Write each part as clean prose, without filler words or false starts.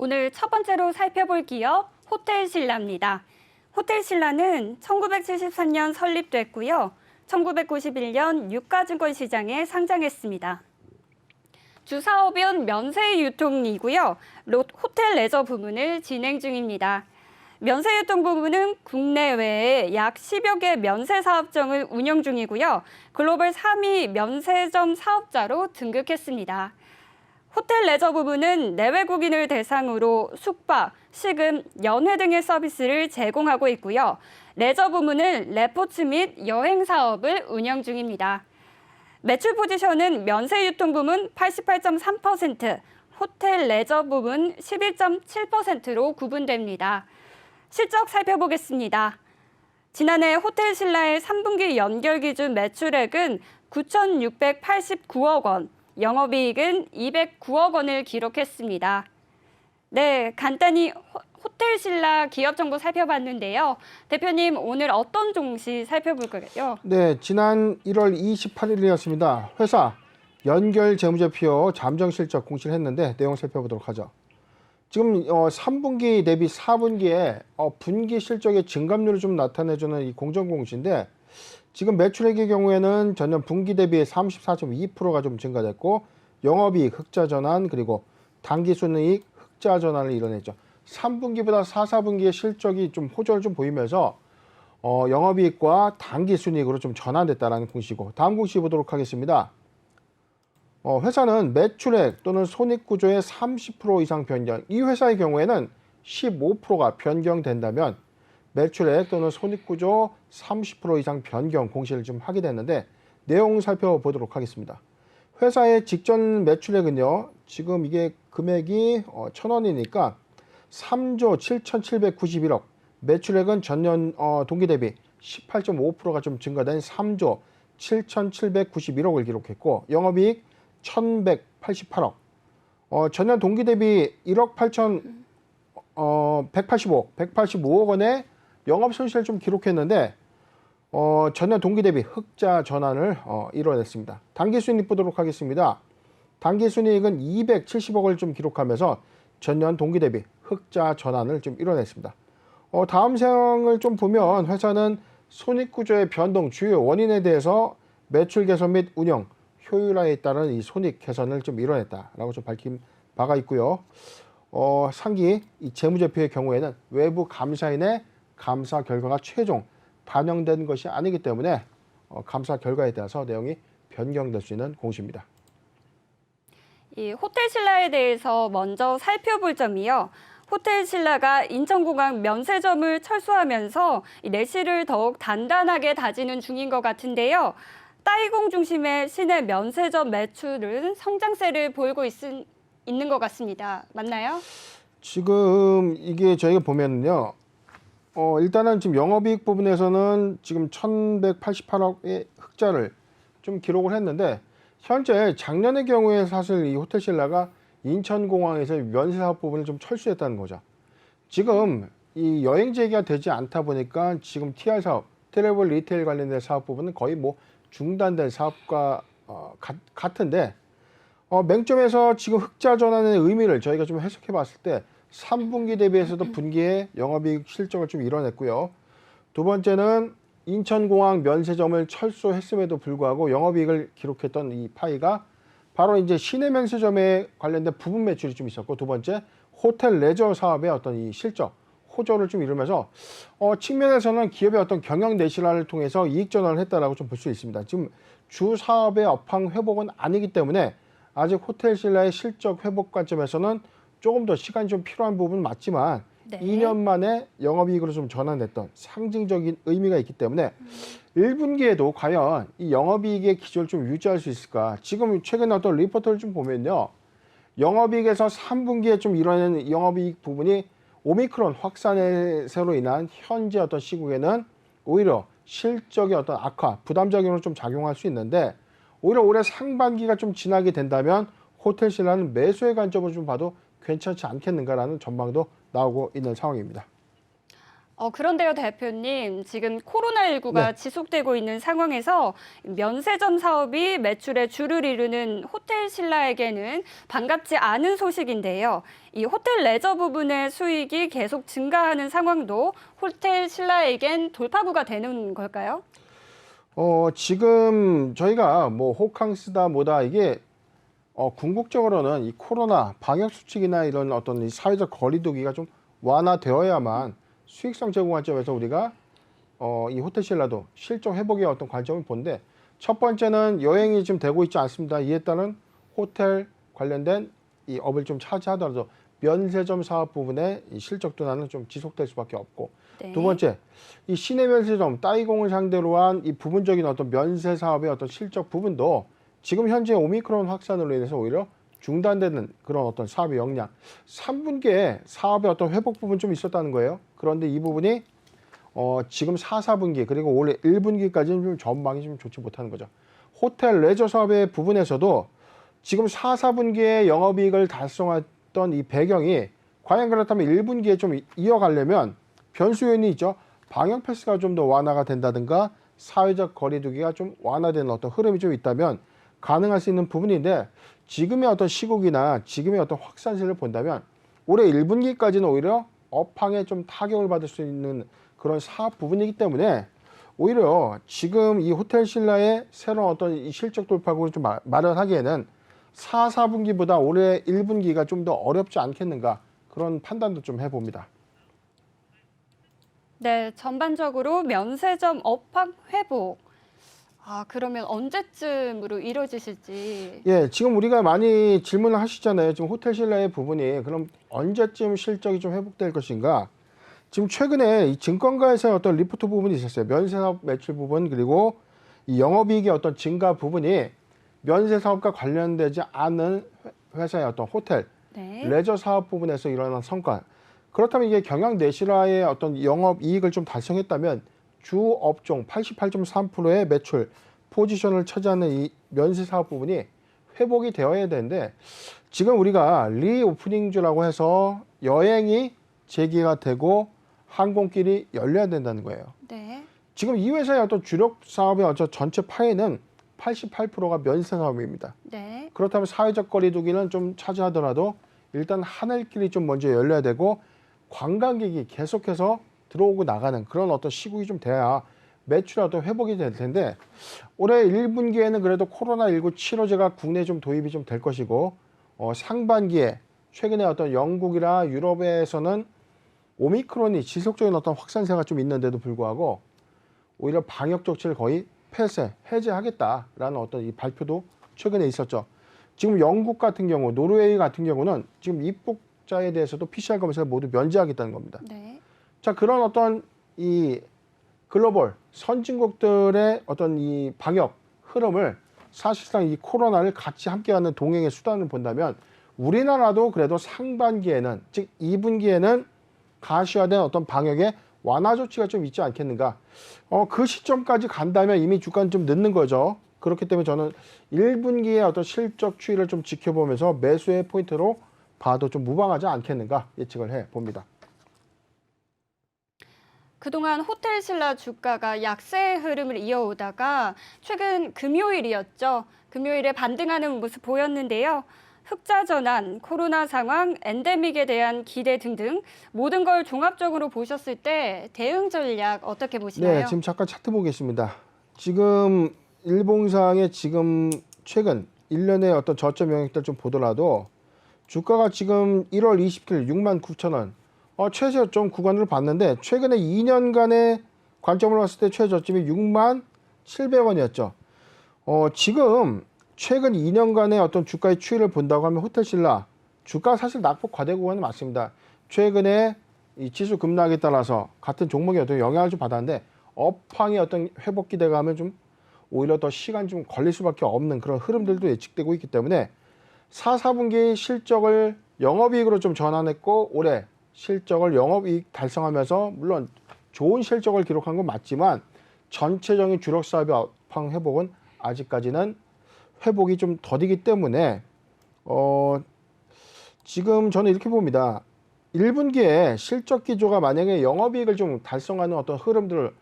오늘 첫 번째로 살펴볼 기업 호텔신라입니다. 호텔신라는 1973년 설립됐고요. 1991년 유가증권 시장에 상장했습니다. 주 사업은 면세 유통이고요. 호텔 레저 부문을 진행 중입니다. 면세 유통 부문은 국내외에 약 10여 개 면세 사업장을 운영 중이고요. 글로벌 3위 면세점 사업자로 등극했습니다. 호텔 레저 부문은 내외국인을 대상으로 숙박, 식음, 연회 등의 서비스를 제공하고 있고요. 레저 부문은 레포츠 및 여행 사업을 운영 중입니다. 매출 포지션은 면세 유통 부문 88.3%, 호텔 레저 부문 11.7%로 구분됩니다. 실적 살펴보겠습니다. 지난해 호텔신라의 3분기 연결 기준 매출액은 9,689억 원, 영업이익은 209억 원을 기록했습니다. 네, 간단히 호텔신라 기업 정보 살펴봤는데요. 대표님, 오늘 어떤 종시 살펴볼까요? 네, 지난 1월 28일이었습니다. 회사 연결 재무제표 잠정 실적 공시를 했는데 내용 살펴보도록 하죠. 지금 3분기 대비 4분기에 분기 실적의 증감률을 좀 나타내주는 이 공정공시인데 지금 매출액의 경우에는 전년 분기 대비 34.2%가 좀 증가됐고 영업이익 흑자 전환 그리고 당기순이익 흑자 전환을 이뤄냈죠. 3분기보다 4, 4분기의 실적이 좀 호조를 좀 보이면서 영업이익과 당기순이익으로 좀 전환됐다라는 공시고 다음 공시 보도록 하겠습니다. 회사는 매출액 또는 손익구조의 30% 이상 변경, 이 회사의 경우에는 15%가 변경된다면 매출액 또는 손익구조 30% 이상 변경 공시를 좀 하게 됐는데 내용 살펴보도록 하겠습니다. 회사의 직전 매출액은요, 지금 이게 금액이 1,000원이니까 3조 7,791억, 매출액은 전년 동기 대비 18.5%가 좀 증가된 3조 7,791억을 기록했고 영업이익 1,188억, 전년 동기 대비 1억 185억 원의 영업 손실을 좀 기록했는데 전년 동기 대비 흑자 전환을 이뤄냈습니다. 당기순이익 보도록 하겠습니다. 당기순이익은 270억을 좀 기록하면서 전년 동기 대비 흑자 전환을 좀 이뤄냈습니다. 다음 사항을 좀 보면 회사는 손익구조의 변동 주요 원인에 대해서 매출 개선 및 운영 효율화에 따른 이 손익 개선을 좀 이뤄냈다라고 좀 밝힌 바가 있고요. 상기 이 재무제표의 경우에는 외부 감사인의 감사 결과가 최종 반영된 것이 아니기 때문에 감사 결과에 따라서 내용이 변경될 수 있는 공시입니다. 이 호텔신라에 대해서 먼저 살펴볼 점이요. 호텔신라가 인천공항 면세점을 철수하면서 내실을 더욱 단단하게 다지는 중인 것 같은데요. 따이공 중심의 시내 면세점 매출은 성장세를 보이고 있는 것 같습니다. 맞나요? 지금 이게 저희가 보면요. 일단은 지금 영업이익 부분에서는 지금 1,188억의 흑자를 좀 기록을 했는데 현재 작년의 경우에 사실 이 호텔신라가 인천공항에서 면세사업 부분을 좀 철수했다는 거죠. 지금 이 여행재개가 되지 않다 보니까 지금 TR 사업, 트래블 리테일 관련된 사업 부분은 거의 뭐 중단된 사업과 같은데 맹점에서 지금 흑자 전환의 의미를 저희가 좀 해석해 봤을 때 3분기 대비해서도 분기에 영업이익 실적을 좀 이뤄냈고요. 두 번째는 인천공항 면세점을 철수했음에도 불구하고 영업이익을 기록했던 이 파이가 바로 이제 시내 면세점에 관련된 부분 매출이 좀 있었고 두 번째 호텔 레저 사업의 어떤 이 실적 호조를 좀 이루면서 측면에서는 기업의 어떤 경영 내실화를 통해서 이익 전환을 했다라고 좀 볼 수 있습니다. 지금 주 사업의 업황 회복은 아니기 때문에 아직 호텔신라의 실적 회복 관점에서는 조금 더 시간이 좀 필요한 부분은 맞지만 네. 2년 만에 영업이익으로 좀 전환됐던 상징적인 의미가 있기 때문에 1분기에도 과연 이 영업이익의 기조를 좀 유지할 수 있을까? 지금 최근 어떤 리포트를 좀 보면요. 영업이익에서 3분기에 좀 이뤄낸 영업이익 부분이 오미크론 확산세로 인한 현재 어떤 시국에는 오히려 실적의 어떤 악화, 부담작용으로 좀 작용할 수 있는데 오히려 올해 상반기가 좀 지나게 된다면 호텔신라는 매수의 관점으로 좀 봐도 괜찮지 않겠는가라는 전망도 나오고 있는 상황입니다. 그런데요, 대표님. 지금 코로나19가 네. 지속되고 있는 상황에서 면세점 사업이 매출의 주를 이루는 호텔 신라에게는 반갑지 않은 소식인데요. 이 호텔 레저 부분의 수익이 계속 증가하는 상황도 호텔 신라에겐 돌파구가 되는 걸까요? 지금 저희가 뭐 호캉스다 뭐다 이게 궁극적으로는 이 코로나 방역 수칙이나 이런 어떤 이 사회적 거리두기가 좀 완화되어야만 수익성 제고 관점에서 우리가 이 호텔 신라도 실적 회복의 어떤 관점을 보는데, 첫 번째는 여행이 지금 되고 있지 않습니다. 이에 따른 호텔 관련된 이 업을 좀 차지하더라도 면세점 사업 부분의 이 실적 둔화는 좀 지속될 수밖에 없고, 네. 두 번째, 이 시내 면세점 따이공을 상대로 한 이 부분적인 어떤 면세 사업의 어떤 실적 부분도 지금 현재 오미크론 확산으로 인해서 오히려 중단되는 그런 어떤 사업의 역량, 3분기에 사업의 어떤 회복 부분 좀 있었다는 거예요. 그런데 이 부분이 지금 4, 4분기 그리고 올해 1분기까지는 좀 전망이 좀 좋지 못하는 거죠. 호텔 레저 사업의 부분에서도 지금 4, 4분기에 영업이익을 달성했던 이 배경이 과연 그렇다면 1분기에 좀 이어가려면 변수 요인이 있죠. 방역 패스가 좀 더 완화가 된다든가 사회적 거리두기가 좀 완화되는 어떤 흐름이 좀 있다면 가능할 수 있는 부분인데, 지금의 어떤 시국이나 지금의 어떤 확산세를 본다면 올해 1분기까지는 오히려 업황에 좀 타격을 받을 수 있는 그런 사업 부분이기 때문에 오히려 지금 이 호텔 신라의 새로운 어떤 이 실적 돌파구를 좀 마련하기에는 4, 4분기보다 올해 1분기가 좀 더 어렵지 않겠는가, 그런 판단도 좀 해봅니다. 네, 전반적으로 면세점 업황 회복. 그러면 언제쯤으로 이루어지실지. 예, 지금 우리가 많이 질문을 하시잖아요. 지금 호텔 신라의 부분이 그럼 언제쯤 실적이 좀 회복될 것인가? 지금 최근에 이 증권가에서의 어떤 리포트 부분이 있었어요. 면세사업 매출 부분, 그리고 이 영업이익의 어떤 증가 부분이 면세사업과 관련되지 않은 회사의 어떤 호텔, 네. 레저 사업 부분에서 일어난 성과. 그렇다면 이게 경영내실화의 어떤 영업이익을 좀 달성했다면 주 업종 88.3%의 매출 포지션을 차지하는 이 면세 사업 부분이 회복이 되어야 되는데, 지금 우리가 리오프닝주라고 해서 여행이 재개가 되고 항공길이 열려야 된다는 거예요. 네. 지금 이 회사의 어떤 주력 사업의 어떤 전체 파이는 88%가 면세 사업입니다. 네. 그렇다면 사회적 거리두기는 좀 차지하더라도 일단 하늘길이 좀 먼저 열려야 되고 관광객이 계속해서 들어오고 나가는 그런 어떤 시국이 좀 돼야 매출이 어떤 회복이 될 텐데, 올해 1분기에는 그래도 코로나19 치료제가 국내에 좀 도입이 좀 될 것이고, 상반기에 최근에 어떤 영국이나 유럽에서는 오미크론이 지속적인 어떤 확산세가 좀 있는데도 불구하고 오히려 방역 조치를 거의 해제하겠다라는 어떤 이 발표도 최근에 있었죠. 지금 영국 같은 경우, 노르웨이 같은 경우는 지금 입국자에 대해서도 PCR 검사를 모두 면제하겠다는 겁니다. 네. 자, 그런 어떤 이 글로벌 선진국들의 어떤 이 방역 흐름을 사실상 이 코로나를 같이 함께하는 동행의 수단을 본다면 우리나라도 그래도 상반기에는, 즉 2분기에는 가시화된 어떤 방역의 완화 조치가 좀 있지 않겠는가. 그 시점까지 간다면 이미 주가는 좀 늦는 거죠. 그렇기 때문에 저는 1분기의 어떤 실적 추이를 좀 지켜보면서 매수의 포인트로 봐도 좀 무방하지 않겠는가 예측을 해 봅니다. 그동안 호텔 신라 주가가 약세의 흐름을 이어오다가 최근 금요일이었죠. 금요일에 반등하는 모습 보였는데요. 흑자 전환, 코로나 상황, 엔데믹에 대한 기대 등등 모든 걸 종합적으로 보셨을 때 대응 전략 어떻게 보시나요? 네, 지금 잠깐 차트 보겠습니다. 지금 일봉상의 지금 최근 1년의 어떤 저점 영역들 좀 보더라도 주가가 지금 1월 20일 69,000원 최저점 구간을 봤는데, 최근에 2년간의 관점을 봤을 때 최저점이 67,700원이었죠. 지금 최근 2년간의 어떤 주가의 추이를 본다고 하면 호텔 신라 주가 사실 낙폭 과대 구간은 맞습니다. 최근에 이 지수 급락에 따라서 같은 종목이 어떤 영향을 좀 받았는데 업황의 어떤 회복 기대감은 좀 오히려 더 시간 좀 걸릴 수밖에 없는 그런 흐름들도 예측되고 있기 때문에 4, 4분기 실적을 영업이익으로 좀 전환했고 올해 실적을 영업이익 달성하면서 물론 좋은 실적을 기록한 건 맞지만 전체적인 주력 사업의 업황 회복은 아직까지는 회복이 좀 더디기 때문에 지금 저는 이렇게 봅니다. 1분기에 실적 기조가 만약에 영업이익을 좀 달성하는 어떤 흐름들을,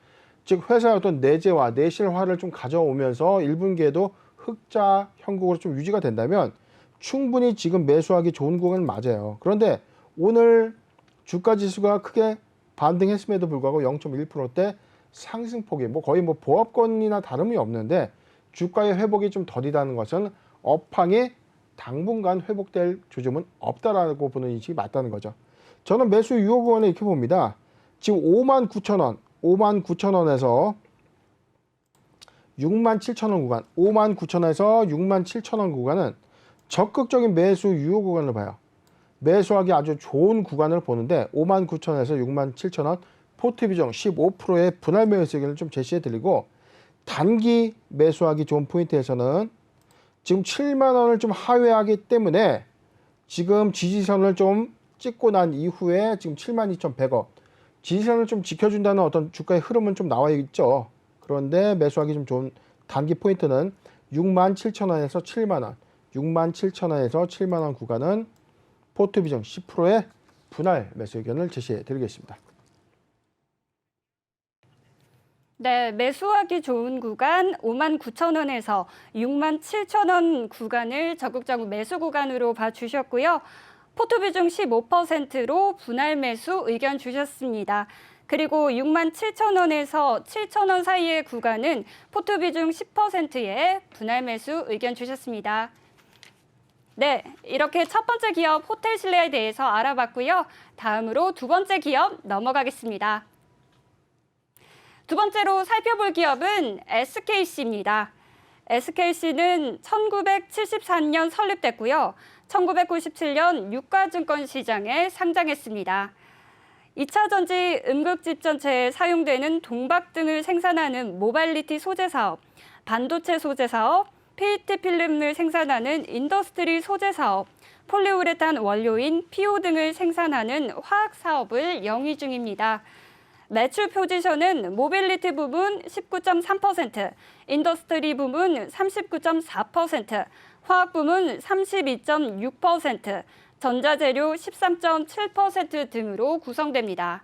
즉 회사의 어떤 내재와 내실화를 좀 가져오면서 1분기에도 흑자 형국으로 좀 유지가 된다면 충분히 지금 매수하기 좋은 구간은 맞아요. 그런데 오늘 주가 지수가 크게 반등했음에도 불구하고 0.1%대 상승폭이 거의 보합권이나 다름이 없는데 주가의 회복이 좀 더디다는 것은 업황이 당분간 회복될 조짐은 없다라고 보는 인식이 맞다는 거죠. 저는 매수 유효 구간을 이렇게 봅니다. 지금 59,000원, 59,000원에서 67,000원 구간, 59,000원에서 67,000원 구간은 적극적인 매수 유효 구간을 봐요. 매수하기 아주 좋은 구간을 보는데 59,000원에서 67,000원 포트 비중 15%의 분할 매수 의견을 좀 제시해 드리고, 단기 매수하기 좋은 포인트에서는 지금 7만 원을 좀 하회하기 때문에 지금 지지선을 좀 찍고 난 이후에 지금 72,100원 지지선을 좀 지켜준다는 어떤 주가의 흐름은 좀 나와 있죠. 그런데 매수하기 좀 좋은 단기 포인트는 67,000원에서 7만 원, 67,000원에서 7만 원 구간은 포트 비중 10%의 분할 매수 의견을 제시해 드리겠습니다. 네, 매수하기 좋은 구간 59,000원에서 67,000원 구간을 적극적 매수 구간으로 봐주셨고요. 포트 비중 15%로 분할 매수 의견 주셨습니다. 그리고 67,000원에서 7,000원 사이의 구간은 포트 비중 10%의 분할 매수 의견 주셨습니다. 네, 이렇게 첫 번째 기업 호텔신라에 대해서 알아봤고요. 다음으로 두 번째 기업 넘어가겠습니다. 두 번째로 살펴볼 기업은 SKC입니다. SKC는 1974년 설립됐고요. 1997년 유가증권 시장에 상장했습니다. 2차 전지 음극집 전체에 사용되는 동박 등을 생산하는 모빌리티 소재 사업, 반도체 소재 사업, PET 필름을 생산하는 인더스트리 소재 사업, 폴리우레탄 원료인 PO 등을 생산하는 화학 사업을 영위 중입니다. 매출 포지션은 모빌리티 부문 19.3%, 인더스트리 부문 39.4%, 화학 부문 32.6%, 전자재료 13.7% 등으로 구성됩니다.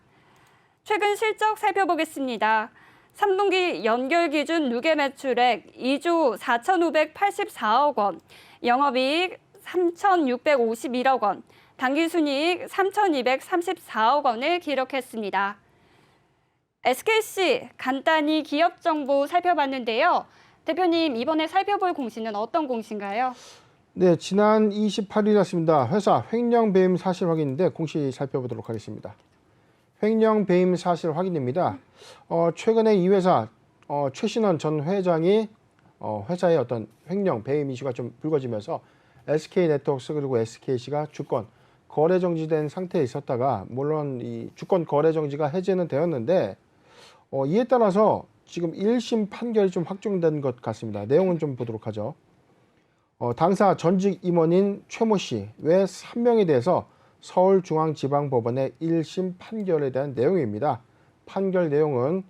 최근 실적 살펴보겠습니다. 3분기 연결 기준 누계 매출액 2조 4,584억 원, 영업이익 3,651억 원, 당기순이익 3,234억 원을 기록했습니다. SKC 간단히 기업 정보 살펴봤는데요. 대표님, 이번에 살펴볼 공시는 어떤 공시인가요? 네, 지난 28일이었습니다. 회사 횡령 배임 사실 확인인데 공시 살펴보도록 하겠습니다. 횡령 배임 사실 확인입니다. 최근에 이 회사 최신원 전 회장이 회사의 어떤 횡령 배임 이슈가 좀 불거지면서 SK네트워크스 그리고 SKC가 주권 거래 정지된 상태에 있었다가 물론 이 주권 거래 정지가 해제는 되었는데 이에 따라서 지금 1심 판결이 좀 확정된 것 같습니다. 내용은 좀 보도록 하죠. 당사 전직 임원인 최모 씨 외 3명에 대해서 서울중앙지방법원의 1심 판결에 대한 내용입니다. 판결 내용은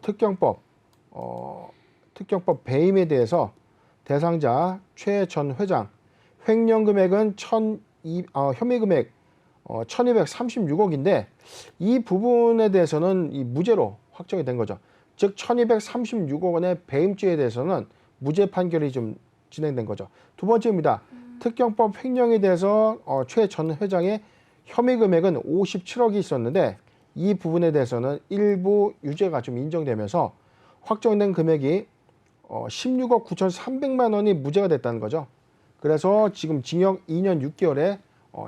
특경법 배임에 대해서 대상자 최 전 회장 횡령 금액은 혐의 금액 1,236억인데 이 부분에 대해서는 이 무죄로 확정이 된 거죠. 즉 1,236억 원의 배임죄에 대해서는 무죄 판결이 좀 진행된 거죠. 두 번째입니다. 특경법 횡령에 대해서 최 전 회장의 혐의 금액은 57억이 있었는데 이 부분에 대해서는 일부 유죄가 좀 인정되면서 확정된 금액이 16억 9,300만 원이 무죄가 됐다는 거죠. 그래서 지금 징역 2년 6개월에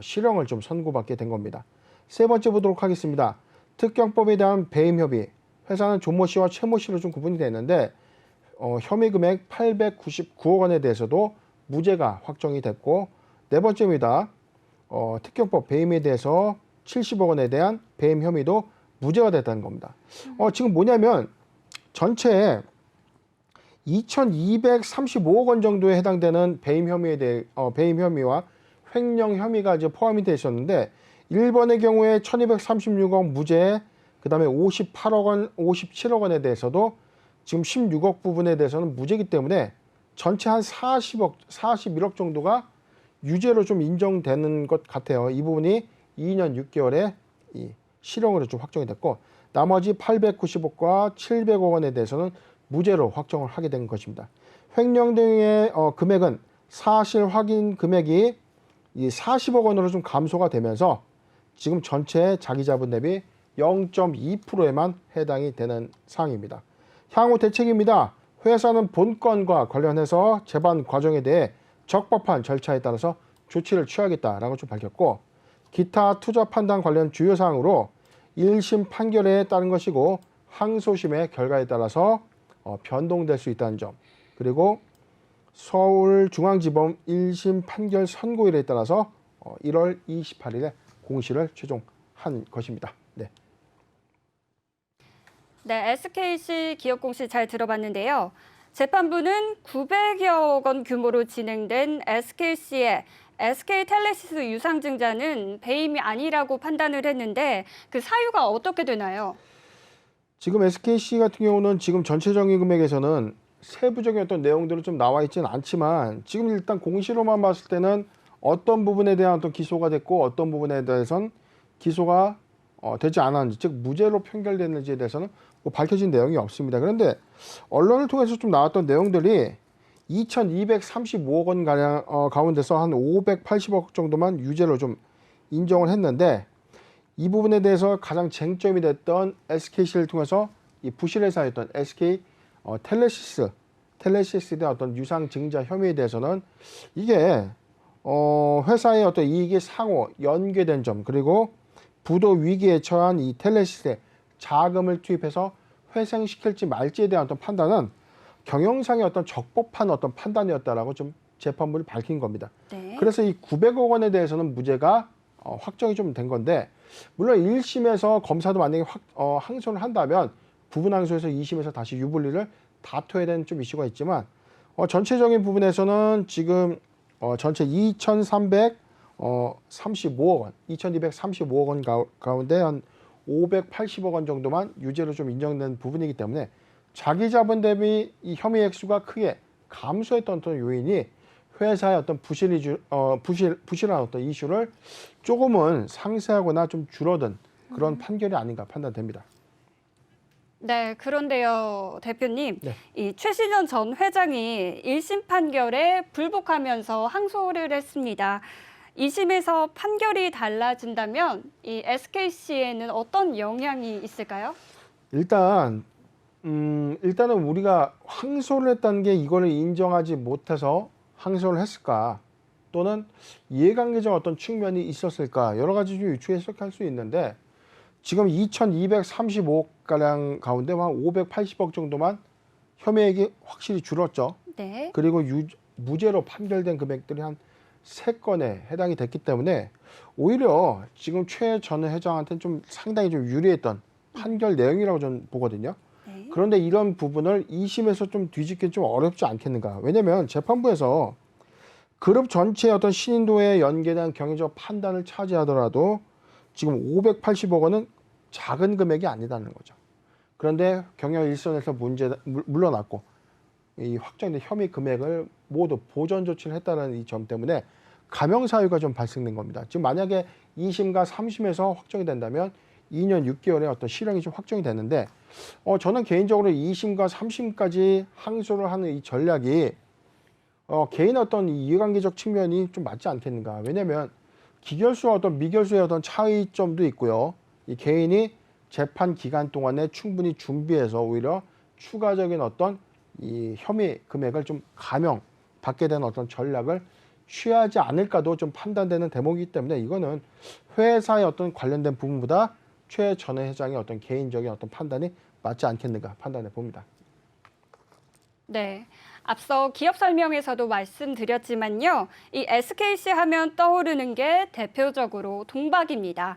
실형을 좀 선고받게 된 겁니다. 세 번째 보도록 하겠습니다. 특경법에 대한 배임 협의. 회사는 조모 씨와 최모 씨로 좀 구분이 되는데 혐의 금액 899억 원에 대해서도 무죄가 확정이 됐고, 네 번째입니다. 특경법 배임에 대해서 70억 원에 대한 배임 혐의도 무죄가 됐다는 겁니다. 지금 뭐냐면 전체에 2,235억 원 정도에 해당되는 배임 혐의에 대해 배임 혐의와 횡령 혐의가 이제 포함이 되어 있었는데 1번의 경우에 1,236억 무죄, 그다음에 58억 원, 57억 원에 대해서도 지금 16억 부분에 대해서는 무죄이기 때문에 전체 한 41억 정도가 유죄로 좀 인정되는 것 같아요. 이 부분이 2년 6개월에 이 실형으로 좀 확정이 됐고 나머지 890억과 700억 원에 대해서는 무죄로 확정을 하게 된 것입니다. 횡령 등의 금액은 사실 확인 금액이 이 40억 원으로 좀 감소가 되면서 지금 전체 자기자본 대비 0.2%에만 해당이 되는 사항입니다. 향후 대책입니다. 회사는 본건과 관련해서 재반 과정에 대해 적법한 절차에 따라서 조치를 취하겠다라고 좀 밝혔고 기타 투자 판단 관련 주요 사항으로 1심 판결에 따른 것이고 항소심의 결과에 따라서 변동될 수 있다는 점 그리고 서울중앙지법 1심 판결 선고일에 따라서 1월 28일에 공시를 최종한 것입니다. 네. 네, SKC 기업 공시 잘 들어봤는데요. 재판부는 900여 원 규모로 진행된 SKC의 SK텔레시스 유상증자는 배임이 아니라고 판단을 했는데 그 사유가 어떻게 되나요? 지금 SKC 같은 경우는 지금 전체적인 금액에서는 세부적인 어떤 내용들은 좀 나와 있지는 않지만 지금 일단 공시로만 봤을 때는 어떤 부분에 대한 어떤 기소가 됐고 어떤 부분에 대해서는 기소가 되지 않았는지 즉 무죄로 판결됐는지에 대해서는 뭐 밝혀진 내용이 없습니다. 그런데 언론을 통해서 좀 나왔던 내용들이 2,235억 원 가량 가운데서 한 580억 정도만 유죄로 좀 인정을 했는데 이 부분에 대해서 가장 쟁점이 됐던 SKC를 통해서 이 부실회사였던 SK 텔레시스에 대한 어떤 유상 증자 혐의에 대해서는 이게 회사의 어떤 이익이 상호 연계된 점 그리고 부도 위기에 처한 이 텔레시스에 자금을 투입해서 회생시킬지 말지에 대한 어떤 판단은 경영상의 어떤 적법한 어떤 판단이었다라고 좀 재판부를 밝힌 겁니다. 네. 그래서 이 900억 원에 대해서는 무죄가 확정이 좀 된 건데 물론 1심에서 검사도 만약에 항소를 한다면 부분 항소에서 2심에서 다시 유불리를 다퉈야 되는 좀 이슈가 있지만 전체적인 부분에서는 지금 전체 2,235억 원, 2,235억 원 가운데 한 580억 원 정도만 유죄로 좀 인정된 부분이기 때문에 자기 자본 대비 이 혐의 액수가 크게 감소했던 어떤 요인이 회사의 어떤 부실한 어떤 이슈를 조금은 상쇄하거나 좀 줄어든 그런 판결이 아닌가 판단됩니다. 네, 그런데요, 대표님, 네. 이 최신현 전 회장이 1심 판결에 불복하면서 항소를 했습니다. 2심에서 판결이 달라진다면 이 SKC에는 어떤 영향이 있을까요? 일단은 우리가 항소를 했다는 게 이거를 인정하지 못해서 항소를 했을까 또는 이해관계적 어떤 측면이 있었을까 여러 가지 좀 유추 해석할 수 있는데 지금 2,235억가량 가운데 한 580억 정도만 혐의액이 확실히 줄었죠. 네. 그리고 무죄로 판결된 금액들이 한 3건에 해당이 됐기 때문에 오히려 지금 최 전 회장한테는 좀 상당히 좀 유리했던 판결 내용이라고 저는 보거든요. 네. 그런데 이런 부분을 2심에서 좀 뒤집기 좀 어렵지 않겠는가. 왜냐하면 재판부에서 그룹 전체의 어떤 신인도에 연계된 경영적 판단을 차지하더라도 지금 580억 원은 작은 금액이 아니다는 거죠. 그런데 경영 일선에서 물러났고 이 확정된 혐의 금액을 모두 보전 조치를 했다는 이 점 때문에 감형 사유가 좀 발생된 겁니다. 지금 만약에 2심과 3심에서 확정이 된다면 2년 6개월의 어떤 실형이 좀 확정이 됐는데 저는 개인적으로 2심과 3심까지 항소를 하는 이 전략이 개인 어떤 이해관계적 측면이 좀 맞지 않겠는가. 왜냐하면 기결수와 어떤 미결수의 어떤 차이점도 있고요. 이 개인이 재판 기간 동안에 충분히 준비해서 오히려 추가적인 어떤 이 혐의 금액을 좀 감형 받게 되는 어떤 전략을 취하지 않을까도 좀 판단되는 대목이기 때문에 이거는 회사의 어떤 관련된 부분보다 최 전 회장의 어떤 개인적인 어떤 판단이 맞지 않겠는가 판단해 봅니다. 네. 앞서 기업 설명에서도 말씀드렸지만요. 이 SKC 하면 떠오르는 게 대표적으로 동박입니다.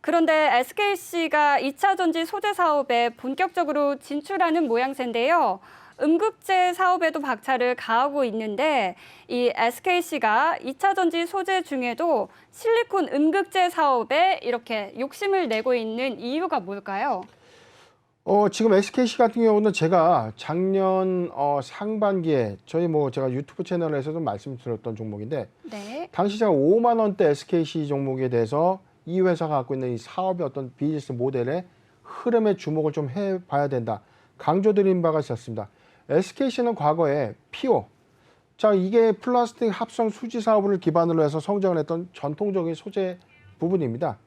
그런데 SKC가 2차 전지 소재 사업에 본격적으로 진출하는 모양새인데요. 음극재 사업에도 박차를 가하고 있는데 이 SKC가 2차 전지 소재 중에도 실리콘 음극재 사업에 이렇게 욕심을 내고 있는 이유가 뭘까요? 지금 SKC 같은 경우는 제가 작년 상반기에 제가 유튜브 채널에서도 말씀드렸던 종목인데 네. 당시 제가 5만 원대 SKC 종목에 대해서 이 회사가 갖고 있는 이 사업의 어떤 비즈니스 모델의 흐름에 주목을 좀 해봐야 된다. 강조드린 바가 있었습니다. SKC는 과거에 피오, 자 이게 플라스틱 합성 수지 사업을 기반으로 해서 성장을 했던 전통적인 소재 부분입니다.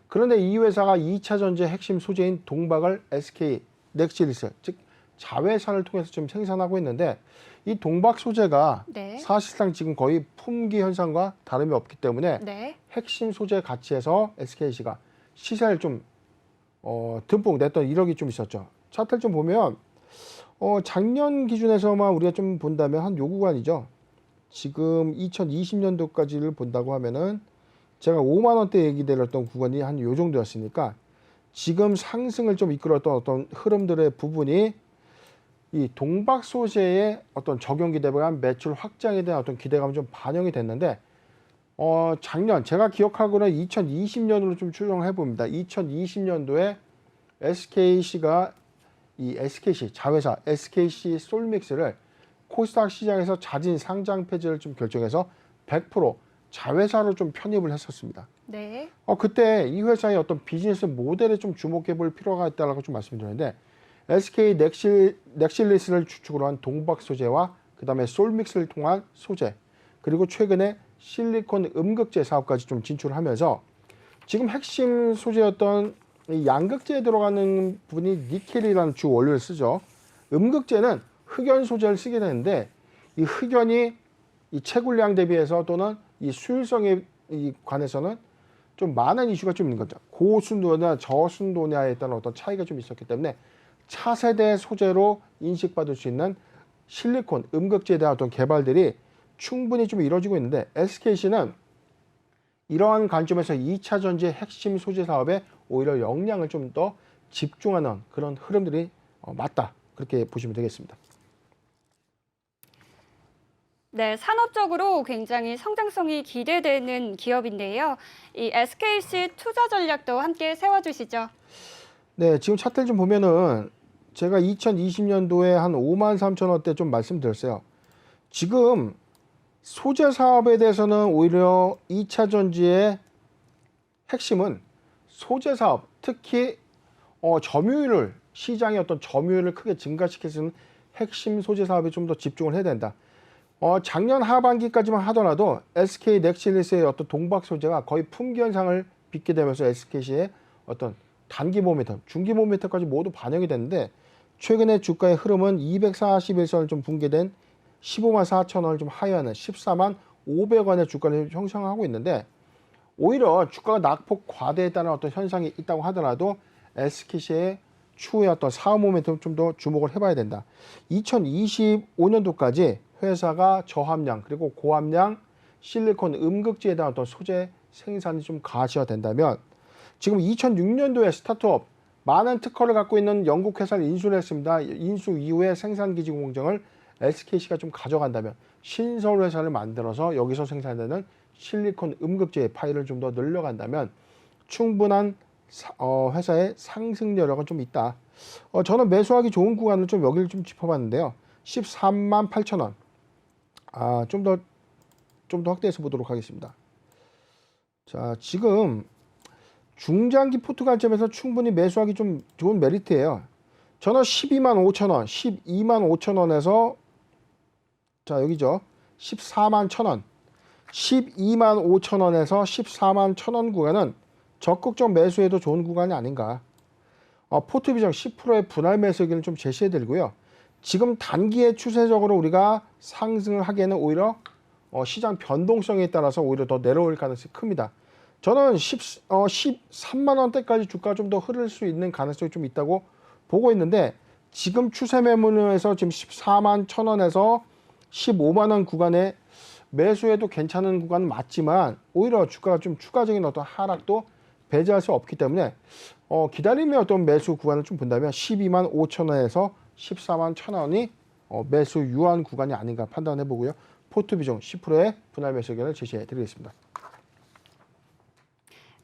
그런데 이 회사가 2차 전지의 핵심 소재인 동박을 SK 넥실리스, 즉 자회사를 통해서 좀 생산하고 있는데 이 동박 소재가 네. 사실상 지금 거의 품귀 현상과 다름이 없기 때문에 네. 핵심 소재 가치에서 SKC가 시세를 좀 듬뿍 냈던 이력이 좀 있었죠. 차트를 좀 보면 작년 기준에서만 우리가 좀 본다면 한 요 구간이죠. 지금 2020년도까지를 본다고 하면은 제가 5만 원대 얘기드렸던 구간이 한 요 정도였으니까 지금 상승을 좀 이끌었던 어떤 흐름들의 부분이 이 동박 소재의 어떤 적용 기대에 대한 매출 확장에 대한 어떤 기대감이 좀 반영이 됐는데 작년 제가 기억하고는 2020년으로 좀 추정을 해봅니다. 2020년도에 SKC가 이 SKC 자회사 SKC 솔믹스를 코스닥 시장에서 자진 상장 폐지를 좀 결정해서 100% 자회사로 좀 편입을 했었습니다. 네. 그때 이 회사의 어떤 비즈니스 모델에 좀 주목해 볼 필요가 있다고 좀 말씀드렸는데 SK 넥실리스를 주축으로 한 동박 소재와 그 다음에 솔믹스를 통한 소재 그리고 최근에 실리콘 음극재 사업까지 좀 진출하면서 지금 핵심 소재였던 이 양극재에 들어가는 부분이 니켈이라는 주 원료를 쓰죠. 음극재는 흑연 소재를 쓰게 되는데 이 흑연이 이 채굴량 대비해서 또는 이 수율성에 관해서는 좀 많은 이슈가 좀 있는 거죠. 고순도냐 저순도냐에 따른 어떤 차이가 좀 있었기 때문에 차세대 소재로 인식받을 수 있는 실리콘 음극재에 대한 어떤 개발들이 충분히 좀 이루어지고 있는데 SKC는 이러한 관점에서 2차 전지의 핵심 소재 사업에 오히려 역량을 좀 더 집중하는 그런 흐름들이 맞다. 그렇게 보시면 되겠습니다. 네, 산업적으로 굉장히 성장성이 기대되는 기업인데요. 이 SKC 투자 전략도 함께 세워주시죠. 네, 지금 차트를 좀 보면은 제가 2020년도에 한 5만 3천 원대 좀 말씀드렸어요. 지금 소재 사업에 대해서는 오히려 2차 전지의 핵심은 소재 사업, 특히 점유율을 시장의 어떤 점유율을 크게 증가시킬 수 있는 핵심 소재 사업에 좀 더 집중을 해야 된다. 작년 하반기까지만 하더라도 SK 넥실리스의 어떤 동박 소재가 거의 품귀 현상을 빚게 되면서 SKC의 어떤 단기 모멘텀, 중기 모멘텀까지 모두 반영이 됐는데 최근에 주가의 흐름은 241선을 좀 붕괴된 15만 4천 원을 좀 하회하는 14만 500원의 주가를 형성하고 있는데 오히려 주가가 낙폭 과대에 따른 어떤 현상이 있다고 하더라도 SKC의 추후에 어떤 사업 모멘텀 좀 더 주목을 해봐야 된다. 2025년도까지 회사가 저함량 그리고 고함량 실리콘 음극재에 대한 어떤 소재 생산이 좀 가시화된다면 지금 2006년도에 스타트업 많은 특허를 갖고 있는 영국 회사를 인수를 했습니다. 인수 이후에 생산기지 공정을 SKC가 좀 가져간다면 신설 회사를 만들어서 여기서 생산되는 실리콘 음극재의 파일을 좀 더 늘려간다면 충분한 회사의 상승 여력은 좀 있다. 저는 매수하기 좋은 구간을 좀 여기를 좀 짚어봤는데요. 13만 8천 원. 좀 더 확대해서 보도록 하겠습니다. 자, 지금 중장기 포트 관점에서 충분히 매수하기 좀 좋은 메리트예요. 저는 12만 5천 원, 12만 5천 원에서 자 여기죠. 14만 1천 원, 12만 5천 원에서 14만 1천 원 구간은 적극적 매수해도 좋은 구간이 아닌가. 포트 비중 10%의 분할 매수 의견을 좀 제시해드리고요. 지금 단기에 추세적으로 우리가 상승을 하기에는 오히려 시장 변동성에 따라서 오히려 더 내려올 가능성이 큽니다. 저는 13만 원대까지 주가가 좀 더 흐를 수 있는 가능성이 좀 있다고 보고 있는데 지금 추세 매물에서 지금 14만 1천 원에서 15만 원 구간에 매수해도 괜찮은 구간은 맞지만 오히려 주가가 좀 추가적인 어떤 하락도 배제할 수 없기 때문에 기다림의 어떤 매수 구간을 좀 본다면 12만 5천 원에서 14만 1천 원이 매수 유한 구간이 아닌가 판단해 보고요. 포트 비중 10%의 분할 매수 의견을 제시해 드리겠습니다.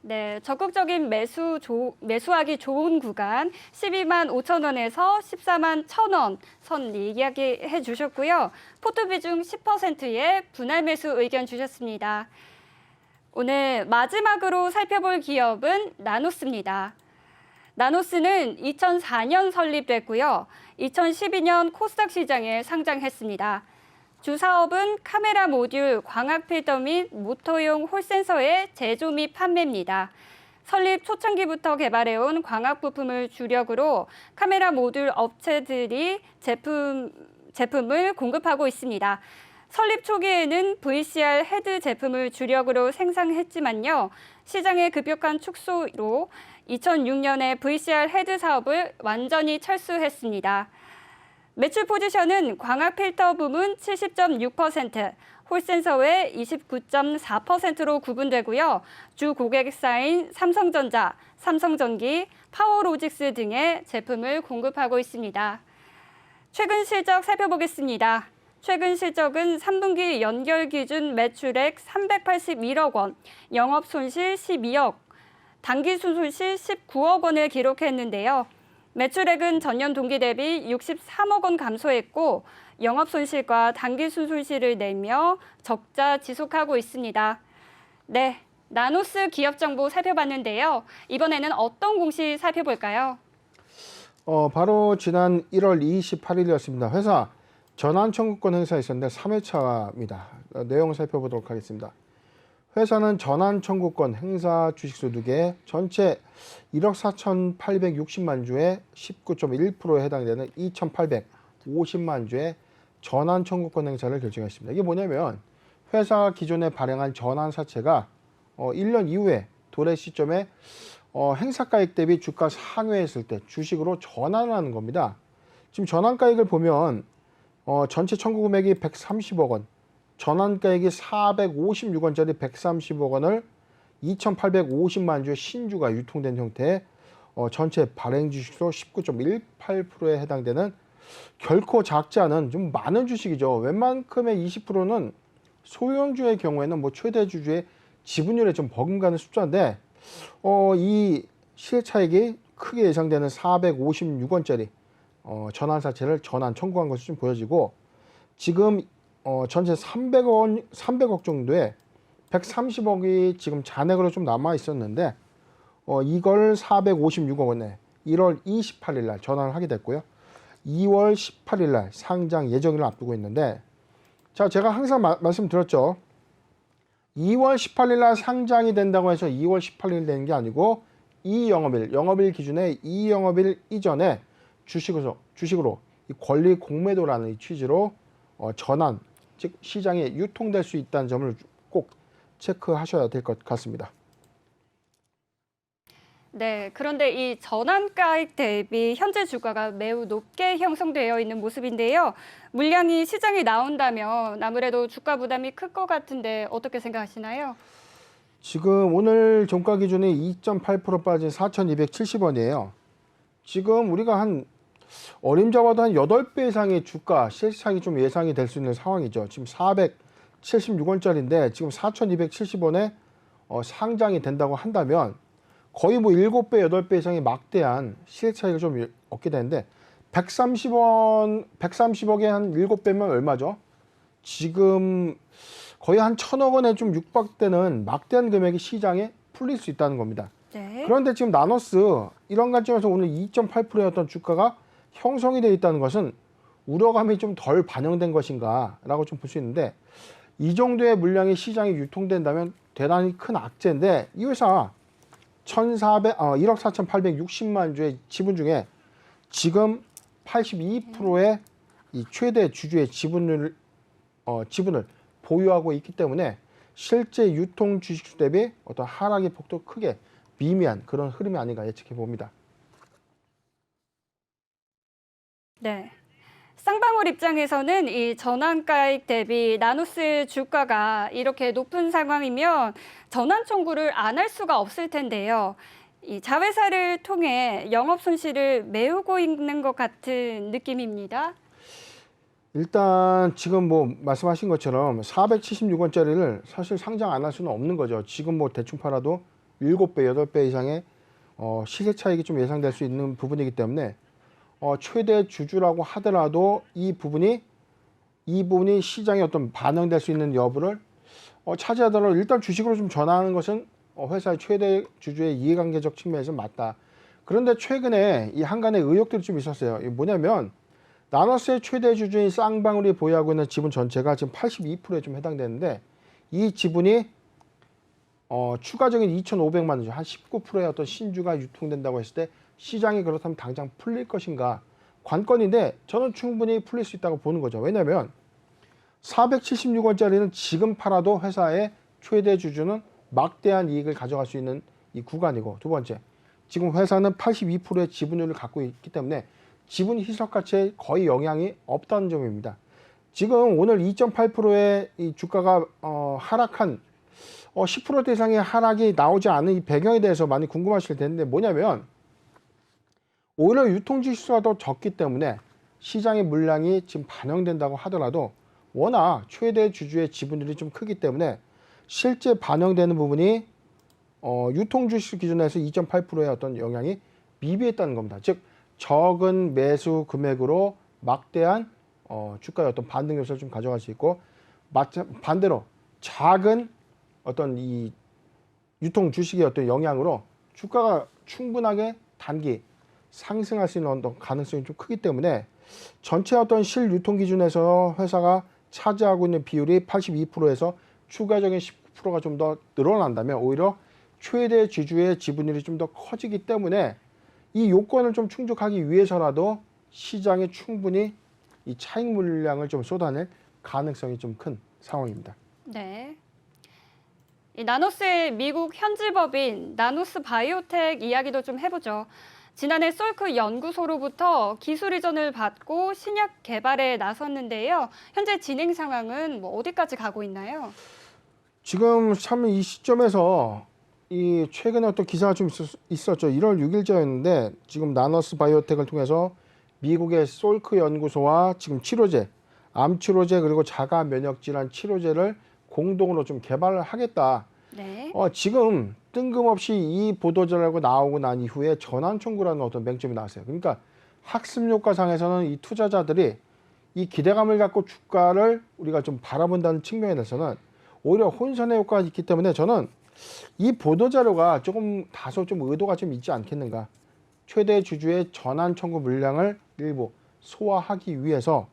네, 적극적인 매수하기 좋은 구간 12만 5천 원에서 14만 1천 원 선 이야기해 주셨고요. 포트 비중 10%의 분할 매수 의견 주셨습니다. 오늘 마지막으로 살펴볼 기업은 나노스입니다. 나노스는 2004년 설립됐고요. 2012년 코스닥 시장에 상장했습니다. 주 사업은 카메라 모듈, 광학 필터 및 모터용 홀 센서의 제조 및 판매입니다. 설립 초창기부터 개발해온 광학 부품을 주력으로 카메라 모듈 업체들이 제품을 공급하고 있습니다. 설립 초기에는 VCR 헤드 제품을 주력으로 생산했지만요. 시장의 급격한 축소로 2006년에 VCR 헤드 사업을 완전히 철수했습니다. 매출 포지션은 광학 필터 부문 70.6%, 홀센서 외 29.4%로 구분되고요. 주 고객사인 삼성전자, 삼성전기, 파워로직스 등의 제품을 공급하고 있습니다. 최근 실적 살펴보겠습니다. 최근 실적은 3분기 연결 기준 매출액 381억 원, 영업 손실 12억, 당기 순손실 19억 원을 기록했는데요. 매출액은 전년 동기 대비 63억 원 감소했고 영업 손실과 당기 순손실을 내며 적자 지속하고 있습니다. 네, 나노스 기업 정보 살펴봤는데요. 이번에는 어떤 공시 살펴볼까요? 바로 지난 1월 28일이었습니다. 회사 전환 청구권 행사 있었는데 3회차입니다. 내용 살펴보도록 하겠습니다. 회사는 전환 청구권 행사 주식수 2개, 전체 1억 4,860만 주의 19.1%에 해당되는 2,850만 주의 전환 청구권 행사를 결정했습니다. 이게 뭐냐면 회사가 기존에 발행한 전환 사채가 1년 이후에 도래 시점에 행사가액 대비 주가 상회했을 때 주식으로 전환하는 겁니다. 지금 전환가액을 보면 전체 청구 금액이 130억 원, 전환가액이 456원짜리 130억 원을 2,850만 주의 신주가 유통된 형태의 전체 발행 주식수 19.18%에 해당되는 결코 작지 않은 좀 많은 주식이죠. 웬만큼의 20%는 소형주의 경우에는 뭐 최대 주주의 지분율에 좀 버금가는 숫자인데 이 시세차익이 크게 예상되는 456원짜리 전환사채를 전환 청구한 것이 좀 보여지고 지금 전체 300억 정도의 130억이 지금 잔액으로 좀 남아 있었는데 이걸 456억 원에 1월 28일 날 전환을 하게 됐고요. 2월 18일 날 상장 예정일을 앞두고 있는데 자, 제가 항상 말씀드렸죠. 2월 18일 날 상장이 된다고 해서 2월 18일 되는 게 아니고 이 영업일 기준에 이 영업일 이전에 주식으로 이 권리 공매도라는 이 취지로 전환, 즉 시장에 유통될 수 있다는 점을 꼭 체크하셔야 될 것 같습니다. 네, 그런데 이 전환가액 대비 현재 주가가 매우 높게 형성되어 있는 모습인데요. 물량이 시장에 나온다면 아무래도 주가 부담이 클 것 같은데 어떻게 생각하시나요? 지금 오늘 종가 기준이 2.8% 빠진 4,270원이에요. 지금 우리가 한 어림잡아도 한 8배 이상의 주가 실차익이 좀 예상이 될 수 있는 상황이죠. 지금 476원짜리인데 지금 4,270원에 상장이 된다고 한다면 거의 뭐 7배, 8배 이상의 막대한 시세 차익을 좀 얻게 되는데 130억에 한 7배면 얼마죠? 지금 거의 한 1,000억 원에 좀 육박되는 막대한 금액이 시장에 풀릴 수 있다는 겁니다. 네. 그런데 지금 나노스 이런 관점에서 오늘 2.8%였던 주가가 형성이 되어 있다는 것은 우려감이 좀 덜 반영된 것인가 라고 좀 볼 수 있는데 이 정도의 물량이 시장에 유통된다면 대단히 큰 악재인데 이 회사 1억 4,860만 주의 지분 중에 지금 82%의 이 최대 주주의 지분을 보유하고 있기 때문에 실제 유통 주식수 대비 어떤 하락의 폭도 크게 미미한 그런 흐름이 아닌가 예측해 봅니다. 네. 쌍방울 입장에서는 이 전환가액 대비 나노스 주가가 이렇게 높은 상황이면 전환 청구를 안 할 수가 없을 텐데요. 이 자회사를 통해 영업 손실을 메우고 있는 것 같은 느낌입니다. 일단 지금 뭐 말씀하신 것처럼 476원짜리를 사실 상장 안 할 수는 없는 거죠. 지금 뭐 대충 팔아도 7배, 8배 이상의 시세 차익이 좀 예상될 수 있는 부분이기 때문에 최대 주주라고 하더라도 이 부분이 시장에 어떤 반영될 수 있는 여부를 차지하더라도 일단 주식으로 좀 전환하는 것은 회사의 최대 주주의 이해관계적 측면에서 맞다. 그런데 최근에 이 한간의 의혹들이 좀 있었어요. 이게 뭐냐면 나너스의 최대 주주인 쌍방울이 보유하고 있는 지분 전체가 지금 82%에 좀 해당되는데 이 지분이 추가적인 2,500만 원, 한 19%의 어떤 신주가 유통된다고 했을 때 시장이 그렇다면 당장 풀릴 것인가 관건인데 저는 충분히 풀릴 수 있다고 보는 거죠. 왜냐하면 476원짜리는 지금 팔아도 회사의 최대 주주는 막대한 이익을 가져갈 수 있는 이 구간이고, 두 번째, 지금 회사는 82%의 지분율을 갖고 있기 때문에 지분 희석 가치에 거의 영향이 없다는 점입니다. 지금 오늘 2.8%의 이 주가가 하락한 10% 이상의 하락이 나오지 않은 이 배경에 대해서 많이 궁금하실 텐데 뭐냐면 오히려 유통지수가 더 적기 때문에 시장의 물량이 지금 반영된다고 하더라도 워낙 최대 주주의 지분율이 좀 크기 때문에 실제 반영되는 부분이 유통주식 기준에서 2.8%의 어떤 영향이 미비했다는 겁니다. 즉 적은 매수 금액으로 막대한 주가의 어떤 반등 요소를 좀 가져갈 수 있고, 반대로 작은 어떤 이 유통 주식의 어떤 영향으로 주가가 충분하게 단기 상승할 수 있는 어떤 가능성이 좀 크기 때문에 전체 어떤 실유통 기준에서 회사가 차지하고 있는 비율이 82%에서 추가적인 19%가 좀 더 늘어난다면 오히려 최대 주주의 지분율이 좀 더 커지기 때문에 이 요건을 좀 충족하기 위해서라도 시장에 충분히 이 차익 물량을 좀 쏟아낼 가능성이 좀 큰 상황입니다. 네. 이 나노스의 미국 현지법인 나노스 바이오텍 이야기도 좀 해보죠. 지난해 솔크 연구소로부터 기술 이전을 받고 신약 개발에 나섰는데요. 현재 진행 상황은 어디까지 가고 있나요? 지금 참 이 시점에서 이 최근에 어떤 기사가 좀 있었죠. 1월 6일자였는데 지금 나너스 바이오텍을 통해서 미국의 솔크 연구소와 지금 치료제, 암 치료제 그리고 자가 면역 질환 치료제를 공동으로 좀 개발을 하겠다. 네. 지금 뜬금없이 이 보도자료가 나오고 난 이후에 전환 청구라는 어떤 맹점이 나왔어요. 그러니까 학습 효과상에서는 이 투자자들이 이 기대감을 갖고 주가를 우리가 좀 바라본다는 측면에 대해서는 오히려 혼선의 효과가 있기 때문에 저는 이 보도자료가 조금 다소 좀 의도가 좀 있지 않겠는가. 최대 주주의 전환 청구 물량을 일부 소화하기 위해서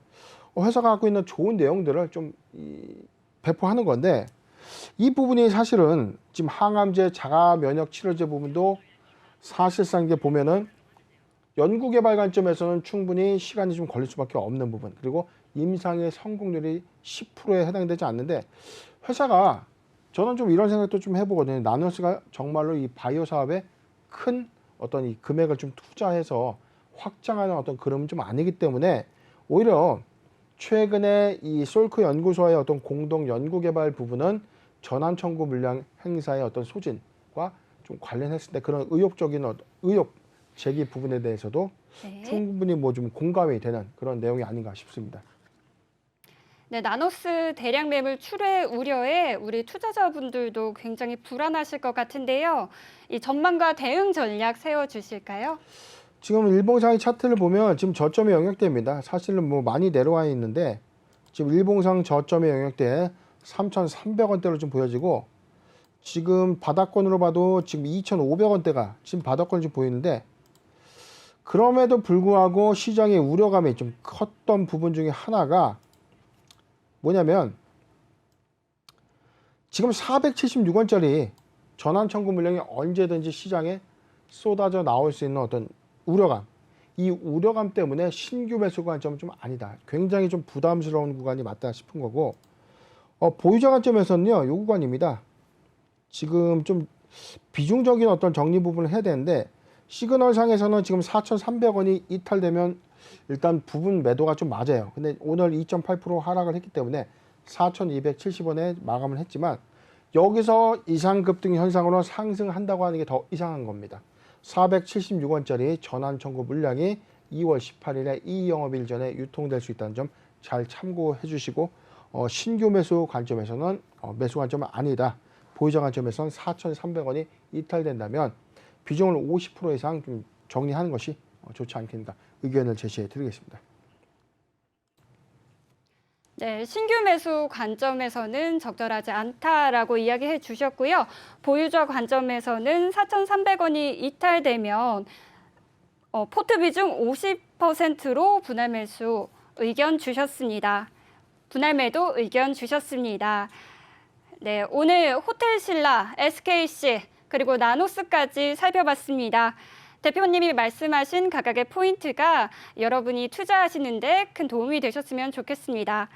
회사가 갖고 있는 좋은 내용들을 좀 배포하는 건데, 이 부분이 사실은 지금 항암제, 자가 면역 치료제 부분도 사실상 이제 보면은 연구개발 관점에서는 충분히 시간이 좀 걸릴 수밖에 없는 부분, 그리고 임상의 성공률이 10%에 해당되지 않는데 회사가, 저는 좀 이런 생각도 좀 해보거든요. 나노스가 정말로 이 바이오 사업에 큰 어떤 이 금액을 좀 투자해서 확장하는 어떤 그림은 좀 아니기 때문에 오히려 최근에 이 솔크 연구소와의 어떤 공동 연구 개발 부분은 전환 청구 물량 행사의 어떤 소진과 좀 관련했을 때 그런 의욕적인 의혹 제기 부분에 대해서도 네. 충분히 뭐 좀 공감이 되는 그런 내용이 아닌가 싶습니다. 네, 나노스 대량 매물 출회 우려에 우리 투자자분들도 굉장히 불안하실 것 같은데요. 이 전망과 대응 전략 세워주실까요? 지금 일봉상의 차트를 보면 지금 저점이 영역대입니다. 사실은 뭐 많이 내려와 있는데 지금 일봉상 저점의 영역대 3,300원대로 좀 보여지고, 지금 바닥권으로 봐도 지금 2,500원대가 지금 바닥권이 좀 보이는데, 그럼에도 불구하고 시장의 우려감이 좀 컸던 부분 중에 하나가 뭐냐면 지금 476원짜리 전환 청구 물량이 언제든지 시장에 쏟아져 나올 수 있는 어떤 우려감, 이 우려감 때문에 신규 매수 관점은 좀 아니다. 굉장히 좀 부담스러운 구간이 맞다 싶은 거고, 보유자 관점에서는요, 이 구간입니다. 지금 좀 비중적인 어떤 정리 부분을 해야 되는데, 시그널상에서는 지금 4,300원이 이탈되면 일단 부분 매도가 좀 맞아요. 근데 오늘 2.8% 하락을 했기 때문에 4,270원에 마감을 했지만 여기서 이상 급등 현상으로 상승한다고 하는 게 더 이상한 겁니다. 476원짜리 전환 청구 물량이 2월 18일에 이 영업일 전에 유통될 수 있다는 점 잘 참고해 주시고, 신규 매수 관점에서는 매수 관점은 아니다. 보유자 관점에서는 4,300원이 이탈된다면 비중을 50% 이상 좀 정리하는 것이 좋지 않겠는가 의견을 제시해 드리겠습니다. 네, 신규 매수 관점에서는 적절하지 않다라고 이야기해 주셨고요. 보유자 관점에서는 4,300원이 이탈되면 포트 비중 50%로 분할 매수 의견 주셨습니다. 분할 매도 의견 주셨습니다. 네, 오늘 호텔신라, SKC 그리고 나노스까지 살펴봤습니다. 대표님이 말씀하신 각각의 포인트가 여러분이 투자하시는데 큰 도움이 되셨으면 좋겠습니다.